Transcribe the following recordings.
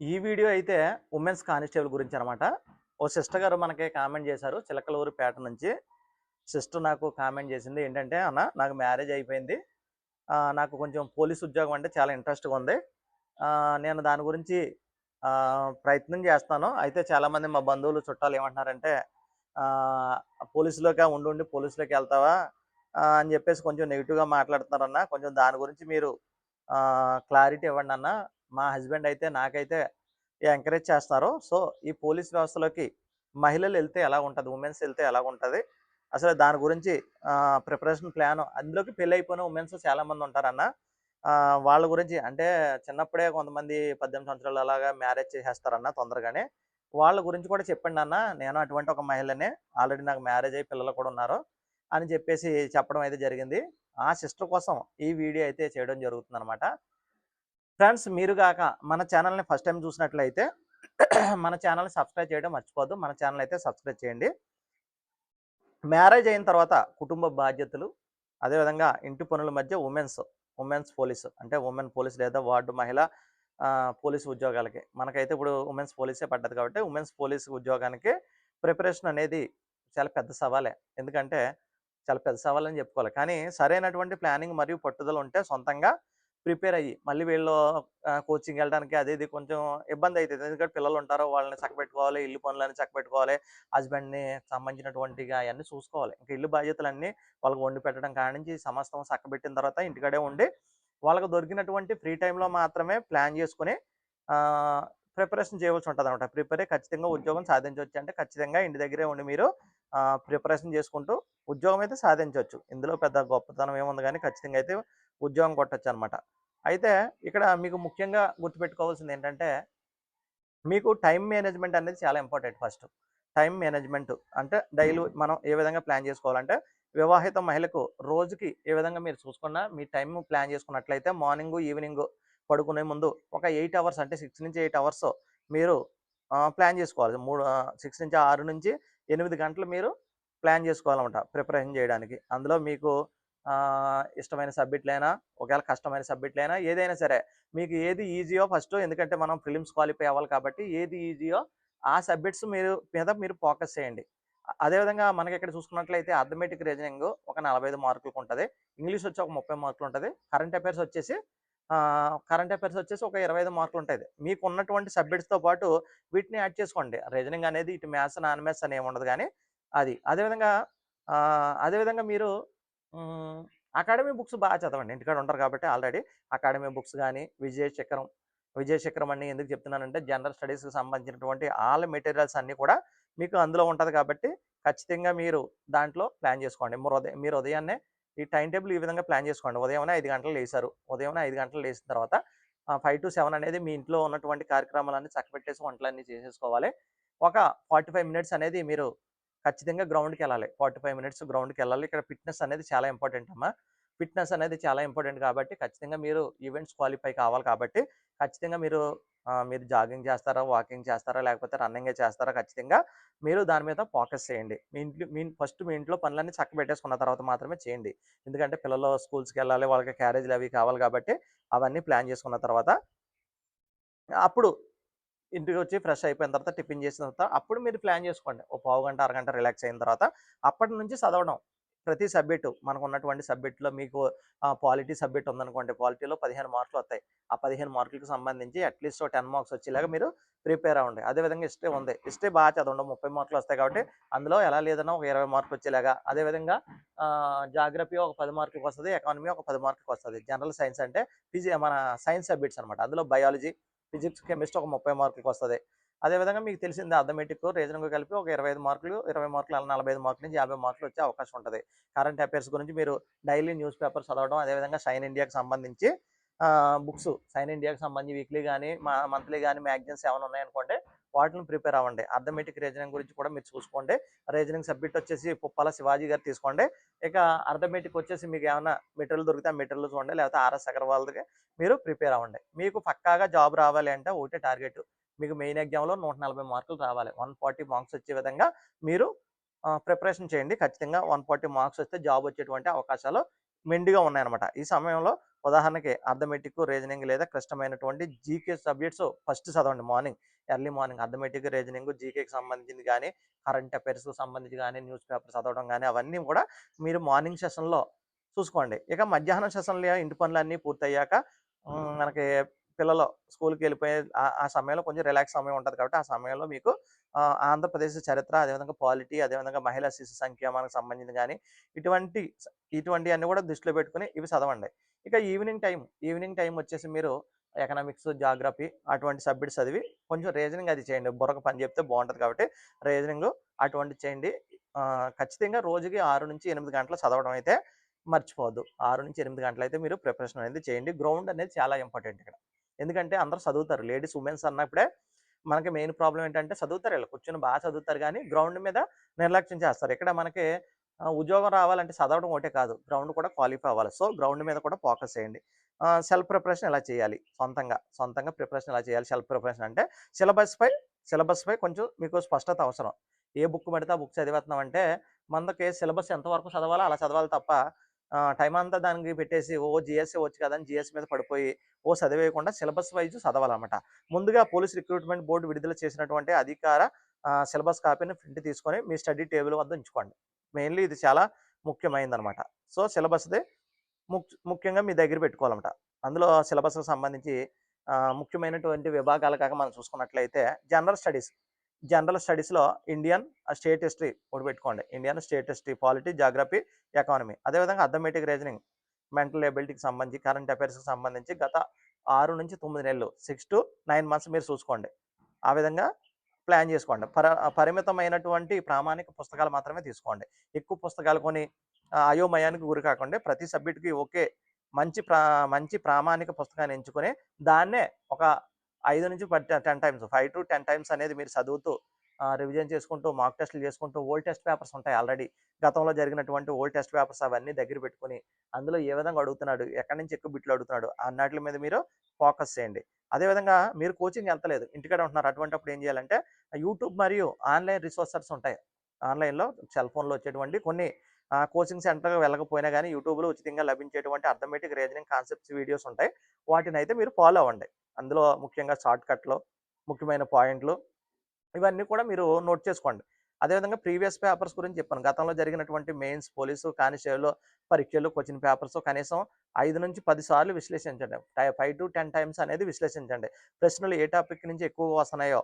ఈ వీడియో అయితే women's constable గురించి అనమాట. ఓ సిస్టర్ గారు మనకి కామెంట్ చేశారు చిలకలూరిపేట నుంచి. సిస్టర్ నాకు కామెంట్ చేసింది ఏంటంటే, "అన్న నాకు మ్యారేజ్ అయిపోయింది. నాకు కొంచెం పోలీస్ ఉద్యోగం అంటే చాలా ఇంట్రెస్ట్‌గా ఉంది. నేను దాని గురించి ప్రయత్నం చేస్తాను. అయితే చాలామంది మా బంధువులు, చుట్టాలు ఏమంటున్నారంటే, ఆహ్, పోలీస్‌లోకే ఉండి పోలీస్‌లోకి ఎళ్తావా?" అని చెప్పేసి కొంచెం నెగెటివ్‌గా మాట్లాడుతున్నారన్న. కొంచెం దాని గురించి మీరు క్లారిటీ ఇవ్వండన్న. మా హస్బెండ్ అయితే నాకైతే ఎంకరేజ్ చేస్తారు. సో, ఈ పోలీస్ వ్యవస్థలోకి మహిళలు ఎళ్తే ఎలా ఉంటది? ఉమెన్స్ ఎళ్తే ఎలాగుంటది? అసలు దాని గురించి ప్రిపరేషన్ ప్లాను అందులోకి పెళ్లయిపోయిన ఉమెన్స్ చాలామంది ఉంటారన్న. వాళ్ళ గురించి అంటే చిన్నప్పుడే కొంతమంది 18 సంవత్సరాలు అలాగా మ్యారేజ్ చేసేస్తారన్న తొందరగానే. వాళ్ళ గురించి కూడా చెప్పండన్న. నేను అటువంటి ఒక మహిళనే. ఆల్రెడీ నాకు మ్యారేజ్ అయ్యి పిల్లలు కూడా ఉన్నారు. అని చెప్పేసి చెప్పడం అయితే జరిగింది. ఆ సిస్టర్ కోసం ఈ వీడియో అయితే చేయడం జరుగుతుందనమాట. ఫ్రెండ్స్ మీరు గాక మన ఛానల్‌ని ఫస్ట్ టైమ్ చూసినట్లయితే మన ఛానల్‌ని సబ్స్క్రైబ్ చేయడం మర్చిపోవద్దు. మన ఛానల్ అయితే సబ్స్క్రైబ్ చేయండి. మ్యారేజ్ అయిన తర్వాత కుటుంబ బాధ్యతలు, అదేవిధంగా ఇంటి పనుల మధ్య ఉమెన్స్ పోలీస్ అంటే ఉమెన్ పోలీస్ లేదా వార్డు మహిళ పోలీస్ ఉద్యోగాలకి. మనకైతే ఇప్పుడు ఉమెన్స్ పోలీసే పడ్డది కాబట్టి ఉమెన్స్ పోలీస్ ఉద్యోగానికి ప్రిపరేషన్ అనేది చాలా పెద్ద సవాలే. ఎందుకంటే చాలా పెద్ద సవాలని చెప్పుకోవాలి. కానీ సరైనటువంటి ప్లానింగ్ మరియు పట్టుదల ఉంటే సొంతంగా ప్రిపేర్ అయ్యి మళ్ళీ వీళ్ళు కోచింగ్ వెళ్ళడానికి అది ఇది కొంచెం ఇబ్బందయితది. ఎందుకంటే పిల్లలుంటారు. వాళ్ళని చక్కబెట్టుకోవాలి. ఇల్లు పనులన్నీ చక్కబెట్టుకోవాలి. హస్బెండ్‌ని సంబంధించినటువంటిగా అయన్నీ చూసుకోవాలి. ఇంక ఇల్లు బాధ్యతలన్నీ వాళ్ళకి వండి పెట్టడం కాడ్నుంచి సమస్తం చక్కబెట్టిన తర్వాత ఇంటికాడే ఉండి, వాళ్ళకి దొరికినటువంటి ఫ్రీ టైమ్‌లో మాత్రమే ప్లాన్ చేసుకొని ఆహ్, ప్రిపరేషన్ చేయవలసి ఉంటదనమాట. ప్రిపేర్ అయ్యి ఖచ్చితంగా ఉద్యోగం సాధించొచ్చు అంటే ఖచ్చితంగా ఇంటి దగ్గరే ఉండి మీరు ప్రిపరేషన్ చేసుకుంటూ ఉద్యోగం అయితే సాధించొచ్చు. ఇందులో పెద్ద గొప్పతనం ఏముంది గానీ ఖచ్చితంగా అయితే ఉద్యోగం కొట్టొచ్చనమాట. అయితే ఇక్కడ మీకు ముఖ్యంగా గుర్తుపెట్టుకోవాల్సిందేంటంటే మీకు టైమ్ మేనేజ్‌మెంట్ అనేది చాలా ఇంపార్టెంట్ ఫస్ట్. టైమ్ మేనేజ్‌మెంట్ అంటే డైలీ మనం ఏ విధంగా ప్లాన్ చేసుకోవాలంటే, వివాహిత మహిళకు రోజుకి ఏ విధంగా మీరు చూసుకున్నా మీ టైమ్ ప్లాన్ చేసుకున్నట్లయితే మార్నింగు, ఈవినింగు పడుకునే ముందు ఒక 8 అవర్స్ అంటే 6-8 అవర్స్ మీరు ప్లాన్ చేసుకోవాలి. 6-6 నుంచి 8 గంటలు మీరు ప్లాన్ చేసుకోవాలన్నమాట ప్రిపరేషన్ చేయడానికి. అందులో మీకు ఇష్టమైన సబ్జెక్ట్‌లైనా, ఒకవేళ కష్టమైన సబ్జెక్ట్‌లైనా ఏదైనా సరే మీకు ఏది ఈజీయో ఫస్టు ఎందుకంటే మనం ప్రిలిమ్స్ క్వాలిఫై అవ్వాలి కాబట్టి ఏది ఈజీయో ఆ సబ్జెక్ట్స్ మీరు ఫోకస్ చేయండి. అదేవిధంగా మనకిక్కడ చూసుకున్నట్లయితే అర్థమెటిక్ రీజనింగ్ ఒక 45 మార్కులకుంటది. ఇంగ్లీష్ వచ్చి ఒక 30 మార్కులుంటది. కరెంట్ అఫైర్స్ వచ్చేసి ఒక 25 మార్కులుంటాది. మీకున్నటువంటి సబ్జెక్ట్స్‌తో పాటు వీటిని యాడ్ చేసుకోండి. రీజనింగ్ అనేది ఇటు మ్యాథ్స్, నాన్ మ్యాథ్స్ అని ఏముండదు గానీ అది. అదేవిధంగా మీరు హ్మ్. అకాడమీ బుక్స్ చదవండి. ఇంటికాడ ఉంటారు కాబట్టి ఆల్రెడీ. అకాడమీ బుక్స్ గాని, విజయ శిఖరం అని ఎందుకు చెప్తున్నానంటే జనరల్ స్టడీస్‌కి సంబంధించినటువంటి ఆల్ మెటీరియల్స్ అన్నీ కూడా మీకు అందులో ఉంటది కాబట్టి ఖచ్చితంగా మీరు దాంట్లో ప్లాన్ చేసుకోండి. మీరు ఉదయాన్నే ఈ టైమ్ టేబుల్ ఈ విధంగా ప్లాన్ చేసుకోండి. ఉదయమున 5 గంటలకు లేసారు. ఉదయమున 5 గంటలకు లేసిన తర్వాత 5-7 అనేది మీ ఇంట్లో ఉన్నటువంటి కార్యక్రమాలన్నీ చక్కబెట్టేసి వంటలన్నీ చేసేసుకోవాలి. ఒక 45 మినిట్స్ అనేది మీరు ఖచ్చితంగా గ్రౌండ్‌కెళ్ళాలి. 45 మినిట్స్ గ్రౌండ్‌కెళ్ళాలి. ఇక్కడ ఫిట్‌నెస్ అనేది చాలా ఇంపార్టెంట్ అమ్మా. ఫిట్‌నెస్ అనేది చాలా ఇంపార్టెంట్ కాబట్టి ఖచ్చితంగా మీరు ఈవెంట్స్ క్వాలిఫై కావాలి కాబట్టి ఖచ్చితంగా మీరు జాగింగ్ చేస్తారా? వాకింగ్ చేస్తారా? లేకపోతే రన్నింగే చేస్తారా? ఖచ్చితంగా మీరు దాని మీద ఫోకస్ చేయండి. మీ ఇంట్లో పనులన్నీ చక్కబెట్టేసుకున్న తర్వాత మాత్రమే చేయండి. ఎందుకంటే పిల్లలు స్కూల్స్‌కెళ్ళాలి. వాళ్ళకి క్యారేజ్‌లు అవి కావాలి కాబట్టి అవన్నీ ప్లాన్ చేసుకున్న తర్వాత అప్పుడు ఇంటికొచ్చి ఫ్రెష్ అయిపోయిన తర్వాత టిఫిన్ చేసిన తర్వాత అప్పుడు మీరు ప్లాన్ చేసుకోండి. ఓ పావుగంట, అరగంట రిలాక్స్ అయిన తర్వాత అప్పటి నుంచి చదవడం. ప్రతి సబ్జెక్టు మనకున్నటువంటి సబ్జెక్ట్‌లో మీకు పాలిటీ సబ్జెక్ట్ ఉందనుకోండి. పాలిటీలో 15 మార్కులొత్తాయి. ఆ 15 మార్కులకి సంబంధించి అట్‌లీస్ట్ ఓ 10 మార్క్స్ వచ్చేలాగా మీరు ప్రిపేర్ అవ్వండి. అదేవిధంగా హిస్టరీ ఉంది. హిస్టరీ చదవండి. 30 మార్కులొస్తాయి కాబట్టి అందులో ఎలా లేదన్నా ఒక 20 మార్కులు వచ్చేలాగా. అదేవిధంగా జాగ్రఫీ ఒక 10 మార్కులకొస్తది. ఎకానమీ ఒక 10 మార్కులకొస్తది. జనరల్ సైన్స్ అంటే మన సైన్స్ సబ్జెక్ట్స్ అనమాట. అందులో బయాలజీ, ఫిజిక్స్, కెమిస్ట్రీ ఒక 30 మార్కులకొస్తది. అదేవిధంగా మీకు తెలిసిందే అర్థమెటిక్, రీజనింగ్ కలిపి ఒక 25 మార్కులు, 20 మార్కులు అలా 45 మార్కుల నుంచి 50 మార్కులు వచ్చే అవకాశం ఉంటది. కరెంట్ అఫైర్స్ గురించి మీరు డైలీ న్యూస్ పేపర్ చదవడం, అదేవిధంగా షైన్ ఇండియాకి సంబంధించి బుక్స్ షైన్ ఇండియాకి సంబంధించి వీక్లీ గాని, మంత్లీ గాని మ్యాగజైన్స్ ఏమైనా ఉన్నాయనుకోండి, వాటిని ప్రిపేర్ అవ్వండి. అర్థమెటిక్, రీజనింగ్ గురించి కూడా మీరు చూసుకోండి. రీజనింగ్ సబ్జెక్ట్ వచ్చేసి పుప్పాల శివాజీ గారు తీసుకోండి. ఇక అర్థమెటిక్ వచ్చేసి మీకు ఏమన్నా మెటీరియల్ దొరికితే ఆ మెటీరియల్ చూడండి. లేకపోతే ఆర్ఎస్ అగర్వాల్‌ది మీరు ప్రిపేర్ అవ్వండి. మీకు పక్కాగా జాబ్ రావాలి అంటే ఒకటే టార్గెట్. మీకు మెయిన్ ఎగ్జామ్‌లో 140 మార్కులు రావాలి. 140 మార్క్స్ వచ్చే విధంగా మీరు ప్రిపరేషన్ చేయండి. ఖచ్చితంగా 140 మార్క్స్ వస్తే జాబ్ వచ్చేటువంటి అవకాశాలు మెండుగా ఉన్నాయన్నమాట. ఈ సమయంలో ఉదాహరణకి అర్థమెటిక్, రీజనింగ్ లేదా క్లిష్టమైనటువంటి జీకే సబ్జెక్ట్స్ ఫస్ట్ చదవండి morning. Early morning arithmetic, reasoning, జీకేకి సంబంధించింది గానీ, కరెంట్ అఫైర్స్‌కి సంబంధించి గానీ, న్యూస్ పేపర్ చదవడం గానీ, అవన్నీ కూడా మీరు మార్నింగ్ సెషన్‌లో చూసుకోండి. ఇక మధ్యాహ్నం సెషన్‌లో ఇంటి పనులన్నీ పూర్తయ్యాక మనకి పిల్లలు స్కూలుకెళ్ళిపోయే ఆ సమయంలో కొంచెం రిలాక్స్ సమయం ఉంటది కాబట్టి, ఆ సమయంలో మీకు ఆంధ్రప్రదేశ్ చరిత్ర, అదేవిధంగా పాలిటీ, అదేవిధంగా మహిళా శిశు సంక్షేమానికి సంబంధించి గానీ, ఇటువంటి ఇటువంటియన్నీ కూడా దృష్టిలో పెట్టుకొని ఇవి చదవండి. ఇక ఈవినింగ్ టైమ్ వచ్చేసి మీరు ఎకనామిక్స్, జాగ్రఫీ అటువంటి సబ్జెక్ట్స్ చదివి కొంచెం రీజనింగ్ అది చేయండి. బుర్రకు పని చెప్తే బావుంటది కాబట్టి రీజనింగు అటువంటిది చేయండి. ఖచ్చితంగా రోజుకి 6-8 గంటలు చదవడం అయితే మర్చిపోవద్దు. 6-8 గంటలైతే మీరు ప్రిపరేషన్ అనేది చేయండి. గ్రౌండ్ అనేది చాలా ఇంపార్టెంట్ ఇక్కడ. ఎందుకంటే అందరూ చదువుతారు. లేడీస్, ఉమెన్స్ అన్నప్పుడే మనకి మెయిన్ ప్రాబ్లమ్ ఏంటంటే చదువుతారు ఈళ్ళు. కూర్చొని చదువుతారు గానీ గ్రౌండ్ మీద నిర్లక్ష్యం చేస్తారు. ఇక్కడ మనకి ఉద్యోగం రావాలంటే చదవడం ఒకటే కాదు. గ్రౌండ్ కూడా క్వాలిఫై అవ్వాలి. సో, గ్రౌండ్ మీద కూడా ఫోకస్ చేయండి. సెల్ఫ్ ప్రిపరేషన్ ఎలా చేయాలి? సొంతంగా ప్రిపరేషన్ ఎలా చేయాలి? సెల్ఫ్ ప్రిపరేషన్ అంటే సిలబస్‌పై కొంచెం మీకు స్పష్టత అవసరం. ఏ బుక్ పడితే ఆ బుక్ చదివేస్తున్నామంటే మనకి సిలబస్ ఎంతవరకు చదవాలో అలా చదవాలి తప్ప టైం అంతా దానికి పెట్టేసి జీఎస్‌ఏ వచ్చు కదా అని జీఎస్ మీద పడిపోయి చదివేయకుండా సిలబస్ వైస్ చదవాలన్నమాట. ముందుగా పోలీస్ రిక్రూట్మెంట్ బోర్డ్ విడుదల చేసినటువంటి అధికార సిలబస్ కాపీని ప్రింట్ తీసుకొని మీ స్టడీ టేబుల్ వద్ద ఉంచుకోండి. మెయిన్‌లీ ఇది చాలా ముఖ్యమైనదన్నమాట. సో, సిలబస్‌ది ముఖ్యంగా మీ దగ్గర పెట్టుకోవాలన్నమాట. అందులో సిలబస్‌కి సంబంధించి ముఖ్యమైనటువంటి విభాగాలు కాక మనం చూసుకున్నట్లయితే జనరల్ స్టడీస్‌లో ఇండియన్ స్టేట్ హిస్టరీ ఒకటి పెట్టుకోండి. Indian state history, polity, geography, economy. అదేవిధంగా అర్థమెటిక్, రీజనింగ్, మెంటల్ ఎబిలిటీకి సంబంధించి, కరెంట్ అఫైర్స్‌కి సంబంధించి గత 6-9 నెలలు 6-9 మంత్స్ మీరు చూసుకోండి. ఆ విధంగా ప్లాన్ చేసుకోండి. పరిమితమైనటువంటి ప్రామాణిక పుస్తకాలు మాత్రమే తీసుకోండి. ఎక్కువ పుస్తకాలు కొని అయోమయానికి గురి కాకుండా ప్రతి సబ్జెక్ట్‌కి ఒకే మంచి ప్రామాణిక పుస్తకాన్ని ఎంచుకొని దాన్నే ఒక 5-10 టైమ్స్ 5-10 టైమ్స్ అనేది మీరు చదువుతూ రివిజన్ చేసుకుంటూ, మాక్ టెస్ట్‌లు చేసుకుంటూ, ఓల్డ్ టెస్ట్ పేపర్స్ ఉంటాయి ఆల్రెడీ. గతంలో జరిగినటువంటి ఓల్డ్ టెస్ట్ పేపర్స్ అవన్నీ దగ్గర పెట్టుకొని, అందులో ఏ విధంగా అడుగుతున్నాడు, ఎక్కడి నుంచి ఎక్కువ బిట్లు అడుగుతున్నాడు అన్నాటిల మీద మీరు ఫోకస్ చేయండి. అదేవిధంగా మీరు కోచింగ్ ఎళ్తలేదు. ఇంటికాడే ఉంటున్నారు. అటువంటప్పుడు ఏం చేయాలంటే యూట్యూబ్ మరియు ఆన్‌లైన్ రిసోర్సెస్ ఉంటాయి. ఆన్‌లైన్‌లో సెల్ ఫోన్‌లో వచ్చేటువంటి కొన్ని కోచింగ్ సెంటర్‌కి వెళ్ళకపోయినా గానీ యూట్యూబ్‌లో ఉచితంగా లభించేటువంటి అర్థమెటిక్, రీజనింగ్ కాన్సెప్ట్స్ వీడియోస్ ఉంటాయి. వాటినైతే మీరు ఫాలో అవ్వండి. అందులో ముఖ్యంగా షార్ట్‌కట్‌లు, ముఖ్యమైన పాయింట్లు ఇవన్నీ కూడా మీరు నోట్ చేసుకోండి. అదేవిధంగా ప్రీవియస్ పేపర్స్ గురించి చెప్పాను. గతంలో జరిగినటువంటి మెయిన్స్, పోలీసు, కానిస్టేబుల్ పరీక్షలు, క్వెషన్ పేపర్స్ కనీసం 5-10 సార్లు విశ్లేషించండి. 5-10 టైమ్స్ అనేది విశ్లేషించండి. ప్రశ్నలు ఏ టాపిక్ నుంచి ఎక్కువగా వస్తున్నాయో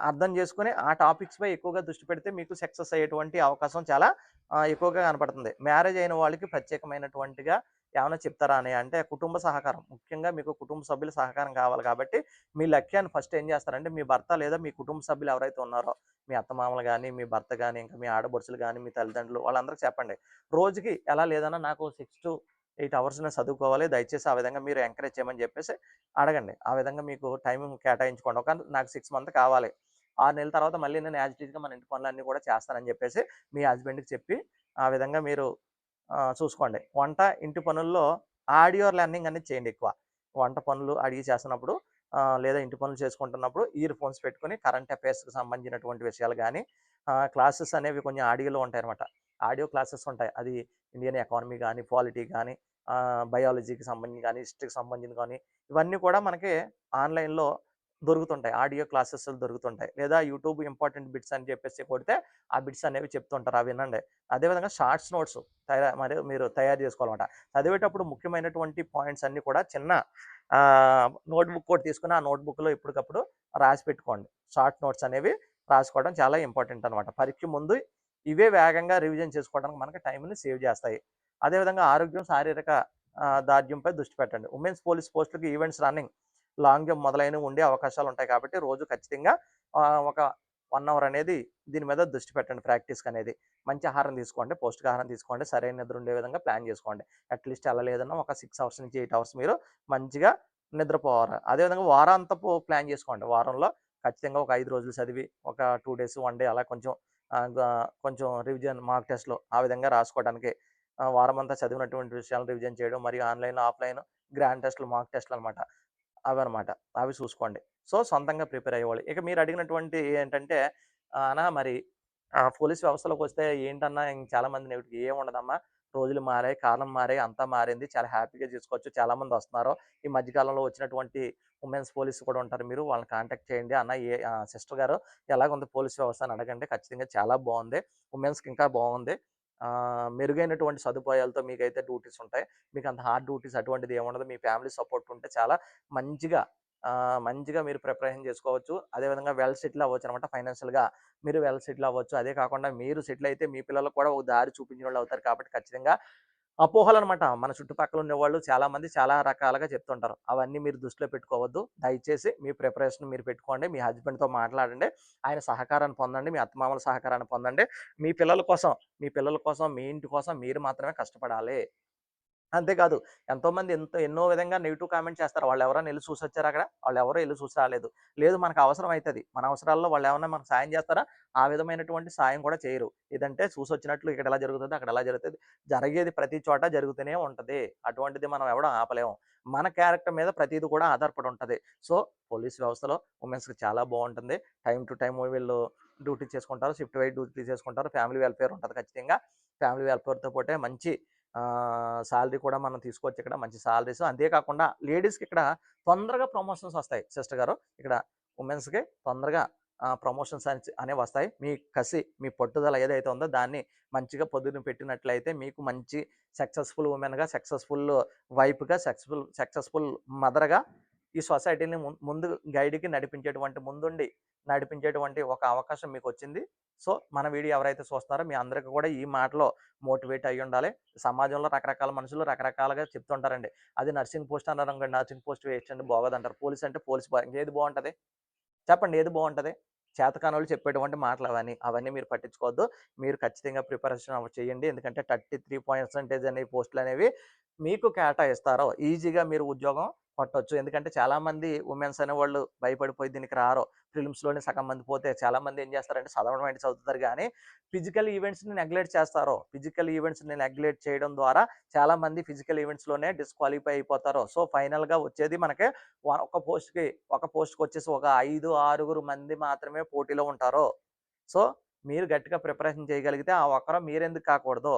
అర్థం చేసుకొని ఆ టాపిక్స్‌పై ఎక్కువగా దృష్టి పెడితే మీకు సక్సెస్ అయ్యేటువంటి అవకాశం చాలా ఎక్కువగా కనపడుతుంది. మ్యారేజ్ అయిన వాళ్ళకి ప్రత్యేకమైనటువంటిగా ఏమన్నా చెప్తారా అని అంటే కుటుంబ సహకారం. ముఖ్యంగా మీకు కుటుంబ సభ్యుల సహకారం కావాలి కాబట్టి మీ లక్ష్యాన్ని ఫస్ట్ ఏం చేస్తారంటే మీ భర్త లేదా మీ కుటుంబ సభ్యులు ఎవరైతే ఉన్నారో మీ అత్తమామలు గాని, మీ భర్త గాని, ఇంకా మీ ఆడపడుచులు గాని, మీ తల్లిదండ్రులు వాళ్ళందరికి చెప్పండి. రోజుకి ఎలా లేదన్నా నాకు 6-8 అవర్స్ నేను చదువుకోవాలి. దయచేసి ఆ విధంగా మీరు ఎంకరేజ్ చేయమని చెప్పేసి అడగండి. ఆ విధంగా మీకు టైం కేటాయించుకోండి. నాకు 6 మంత్ కావాలి. 6 నెలల తర్వాత మళ్ళీ నేను యాజ్ ఇట్ ఈస్‌గా మన ఇంటి పనులన్నీ కూడా చేస్తానని చెప్పేసి మీ హస్బెండ్‌కి చెప్పి ఆ విధంగా మీరు చూసుకోండి. వంట, ఇంటి పనుల్లో ఆడియో లెర్నింగ్ అనేది చేయండి ఎక్కువ. వంట పనులు అడిగి చేస్తున్నప్పుడు లేదా ఇంటి పనులు చేసుకుంటున్నప్పుడు ఇయర్ ఫోన్స్ పెట్టుకొని కరెంట్ అఫైర్స్‌కి సంబంధించినటువంటి విషయాలు గానీ, క్లాసెస్ అనేవి కొంచెం ఆడియోలో ఉంటాయన్నమాట. ఆడియో క్లాసెస్ ఉంటాయి. అది ఇండియన్ ఎకానమీ గానీ, పాలిటీ గానీ, బయాలజీకి సంబంధించి గానీ, హిస్టరీకి సంబంధించింది గానీ, ఇవన్నీ కూడా మనకి ఆన్‌లైన్‌లో దొరుకుతుంటాయి. ఆడియో క్లాసెస్‌లు దొరుకుతుంటాయి. లేదా యూట్యూబ్ ఇంపార్టెంట్ బిట్స్ అని చెప్పేసి కొడితే ఆ బిట్స్ అనేవి చెప్తుంటారు. అవి వినండి. అదేవిధంగా షార్ట్స్ నోట్స్ మరి మీరు తయారు చేసుకోవాలన్నమాట. చదివేటప్పుడు ముఖ్యమైనటువంటి పాయింట్స్ అన్నీ కూడా చిన్న నోట్‌బుక్ ఒకటి తీసుకొని ఆ నోట్‌బుక్‌లో ఎప్పటికప్పుడు రాసి పెట్టుకోండి. షార్ట్ నోట్స్ అనేవి రాసుకోవడం చాలా ఇంపార్టెంట్ అనమాట. పరీక్ష ముందు ఇవే వేగంగా రివిజన్ చేసుకోవడానికి మనకి టైంని సేవ్ చేస్తాయి. అదేవిధంగా ఆరోగ్యం, శారీరక దార్ఢ్యంపై దృష్టి పెట్టండి. ఉమెన్స్ పోలీస్ పోస్టులకి ఈవెంట్స్ రన్నింగ్, లాంగ్ జంప్ మొదలైనవి ఉండే అవకాశాలుంటాయి కాబట్టి రోజు ఖచ్చితంగా ఒక 1 అవర్ అనేది దీని మీద దృష్టి పెట్టండి ప్రాక్టీస్‌కనేది. మంచి ఆహారం తీసుకోండి, పౌష్టికాహారం తీసుకోండి, సరైన నిద్ర ఉండే విధంగా ప్లాన్ చేసుకోండి. అట్‌లీస్ట్ ఎలా లేదన్నా ఒక 6 అవర్స్ నుంచి 8 అవర్స్ మీరు మంచిగా నిద్రపోవాలి. అదేవిధంగా వారాంతపు ప్లాన్ చేసుకోండి. వారంలో ఖచ్చితంగా ఒక 5 రోజులు చదివి, ఒక 2 డేస్, 1 డే అలా కొంచెం ఆహ్, గ కొంచెం రివిజన్ మాక్ టెస్ట్‌లు ఆ విధంగా రాసుకోవడానికి వారమంతా చదివినటువంటి విషయాలను రివిజన్ చేయడం మరియు ఆన్‌లైన్, ఆఫ్‌లైన్ గ్రాండ్ టెస్ట్‌లు, మాక్ టెస్ట్‌లనమాట. అవన్నమాట. అవి చూసుకోండి. సో, సొంతంగా ప్రిపేర్ అయ్యేవాళ్ళు. ఇక మీరు అడిగినటువంటి ఏంటంటే అన్నా మరి పోలీస్ వ్యవస్థలోకొస్తే ఏంటన్నా చాలా మంది ఏముండదమ్మా రోజులు మారాయి, కాలం మారాయి, అంతా మారింది. చాలా హ్యాపీగా చేసుకోవచ్చు. చాలామంది వస్తున్నారు. ఈ మధ్య కాలంలో వచ్చినటువంటి ఉమెన్స్ పోలీస్ కూడా ఉంటారు. మీరు వాళ్ళని కాంటాక్ట్ చేయండి. అన్న సిస్టర్ గారు ఎలాగుంది పోలీస్ వ్యవస్థ అని అడగండి. ఖచ్చితంగా చాలా బాగుంది. ఉమెన్స్‌కి ఇంకా బాగుంది. మెరుగైనటువంటి సదుపాయాలతో మీకైతే డ్యూటీస్ ఉంటాయి. మీకు అంత హార్డ్ డ్యూటీస్ అటువంటిది ఏముండదు. మీ ఫ్యామిలీ సపోర్ట్ ఉంటే చాలా మంచిగా మంచిగా మీరు ప్రిపరేషన్ చేసుకోవచ్చు. అదేవిధంగా వెల్ సెటిల్ అవ్వచ్చనమాట ఫైనాన్షియల్‌గా. మీరు వెల్ సెటిల్ అవ్వచ్చు. అదే కాకుండా మీరు సెటిల్ అయితే మీ పిల్లలకు కూడా ఒక దారి చూపించినోళ్ళు అవుతారు కాబట్టి ఖచ్చితంగా అపోహలనమాట. మన చుట్టుపక్కల ఉండేవాళ్ళు చాలామంది చాలా రకాలుగా చెప్తుంటారు. అవన్నీ మీరు దృష్టిలో పెట్టుకోవద్దు. దయచేసి మీ ప్రిపరేషన్ మీరు పెట్టుకోండి. మీ హస్బెండ్‌తో మాట్లాడండి. ఆయన సహకారాన్ని పొందండి. మీ అత్తమామల సహకారాన్ని పొందండి. మీ పిల్లల కోసం, మీ ఇంటి కోసం మీరు మాత్రమే కష్టపడాలి. అంతేకాదు. ఎంతోమంది ఎన్నో విధంగా నెగెటివ్ కామెంట్స్ చేస్తారు. వాళ్ళెవరైనా ఎళ్లి చూసొచ్చారా అక్కడ? వాళ్ళెవరు ఎళ్లి చూసి రాలేదు. లేదు మనకు అవసరం అయితది. మన అవసరాల్లో వాళ్ళేమన్నా మనకు సాయం చేస్తారా? ఆ విధమైనటువంటి సాయం కూడా చేయరు. ఏదంటే చూసొచ్చినట్లు ఇక్కడ ఎలా జరుగుతది, అక్కడ ఎలా జరుగుతది. జరిగేది ప్రతి చోట జరుగుతూనే ఉంటది. అటువంటిది మనం ఎవడం ఆపలేము. మన క్యారెక్టర్ మీద ప్రతీది కూడా ఆధారపడి ఉంటది. సో, పోలీస్ వ్యవస్థలో ఉమెన్స్‌కి చాలా బావుంటుంది. టైమ్ టు టైమ్ వీళ్ళు డ్యూటీ చేసుకుంటారు. షిఫ్ట్ వైస్ డ్యూటీ చేసుకుంటారు. ఫ్యామిలీ వెల్‌ఫేర్ ఉంటది ఖచ్చితంగా. ఫ్యామిలీ వెల్‌ఫేర్‌తో పాటే మంచి సాలరీ కూడా మనం తీసుకోవచ్చు ఇక్కడ. మంచి సాలరీస్. అంతే కాకుండా లేడీస్‌కి ఇక్కడ తొందరగా ప్రమోషన్స్ వస్తాయి సిస్టర్ గారు. ఇక్కడ వుమెన్స్‌కి తొందరగా ప్రమోషన్స్ అనేవి వస్తాయి. మీ కసి, మీ పట్టుదల ఏదైతే ఉందో దాన్ని మంచిగా పొదును పెట్టినట్లయితే మీకు మంచి సక్సెస్‌ఫుల్ వుమెన్‌గా, సక్సెస్‌ఫుల్ వైఫ్‌గా, సక్సెస్‌ఫుల్ మదర్‌గా ఈ సొసైటీని ముందు గైడ్‌కి ముందుండి నడిపించేటువంటి ఒక అవకాశం మీకొచ్చింది. సో, మన వీడియో ఎవరైతే చూస్తున్నారో మీ అందరికి కూడా ఈ మాటలో మోటివేట్ అయ్యుండాలి. సమాజంలో రకరకాల మనుషులు రకరకాలుగా చెప్తుంటారండి. అది నర్సింగ్ పోస్ట్ అన్నారనుకోండి, నర్సింగ్ పోస్ట్ వేస్ట్ అండి బాగోదంటారు. పోలీస్ అంటే పోలీస్ ఇంకేది బావుంటది? చెప్పండి ఏది బావుంటది? చేతకానోళ్ళు చెప్పేటువంటి మాటలు అవన్నీ. అవన్నీ మీరు పట్టించుకోవద్దు. మీరు ఖచ్చితంగా ప్రిపరేషన్ చేయండి. ఎందుకంటే 33% అనే పోస్టులనేవి మీకు కేటాయిస్తారు. ఈజీగా మీరు ఉద్యోగం కొట్టొచ్చు. ఎందుకంటే చాలామంది వుమెన్స్ అనేవాళ్ళు భయపడిపోయి దీనికి రారు. ప్రిలిమ్స్‌లోనే సగం మంది పోతే చాలామంది ఏం చేస్తారంటే చదవడం ఏంటి చదువుతారు గానీ, ఫిజికల్ ఈవెంట్స్‌ని నెగ్లెక్ట్ చేస్తారు. ఫిజికల్ ఈవెంట్స్‌ని నెగ్లెక్ట్ చేయడం ద్వారా చాలామంది ఫిజికల్ ఈవెంట్స్‌లోనే డిస్‌క్వాలిఫై అయిపోతారు. సో, ఫైనల్‌గా వచ్చేది మనకి ఒక పోస్ట్‌కొచ్చేసి ఒక 5, 6 మంది మాత్రమే పోటీలో ఉంటారు. సో, మీరు గట్టిగా ప్రిపరేషన్ చేయగలిగితే ఆ ఒక్కరు మీరెందుకు కాకూడదు?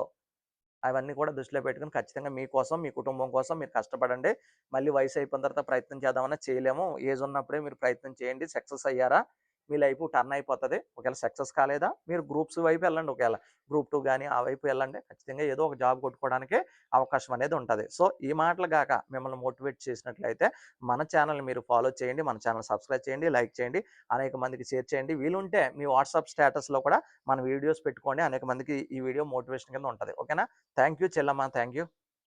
అవన్నీ కూడా దృష్టిలో పెట్టుకొని ఖచ్చితంగా మీకోసం, మీ కుటుంబం కోసం మీరు కష్టపడండి. మళ్ళీ వయసు అయిపోయిన తర్వాత ప్రయత్నం చేద్దామన్నా చేయలేము. ఏజ్ ఉన్నప్పుడే మీరు ప్రయత్నం చేయండి. సక్సెస్ అయ్యారా మీ లైఫ్ టర్న్ అయిపోతది. ఒకవేళ సక్సెస్ కాలేదా మీరు గ్రూప్స్ వైపు ఎళ్ళండి ఒకవేళ. గ్రూప్ 2 గాని ఆ వైపు ఎళ్ళండి. ఖచ్చితంగా ఏదో ఒక జాబ్ కొట్టుకోవడానికే అవకాశం అనేది ఉంటది. సో, ఈ మాటలు గాక మిమ్మల్ని మోటివేట్ చేసినట్లయితే మన ఛానెల్‌ని మీరు ఫాలో చేయండి. మన ఛానెల్ సబ్స్క్రైబ్ చేయండి, లైక్ చేయండి, అనేక మందికి షేర్ చేయండి. వీలుంటే మీ వాట్సాప్ స్టేటస్‌లో కూడా మన వీడియోస్ పెట్టుకోండి. అనేక మందికి ఈ వీడియో మోటివేషన్ కింద ఉంటది. ఓకేనా? Thank you Chellamma. Thank you.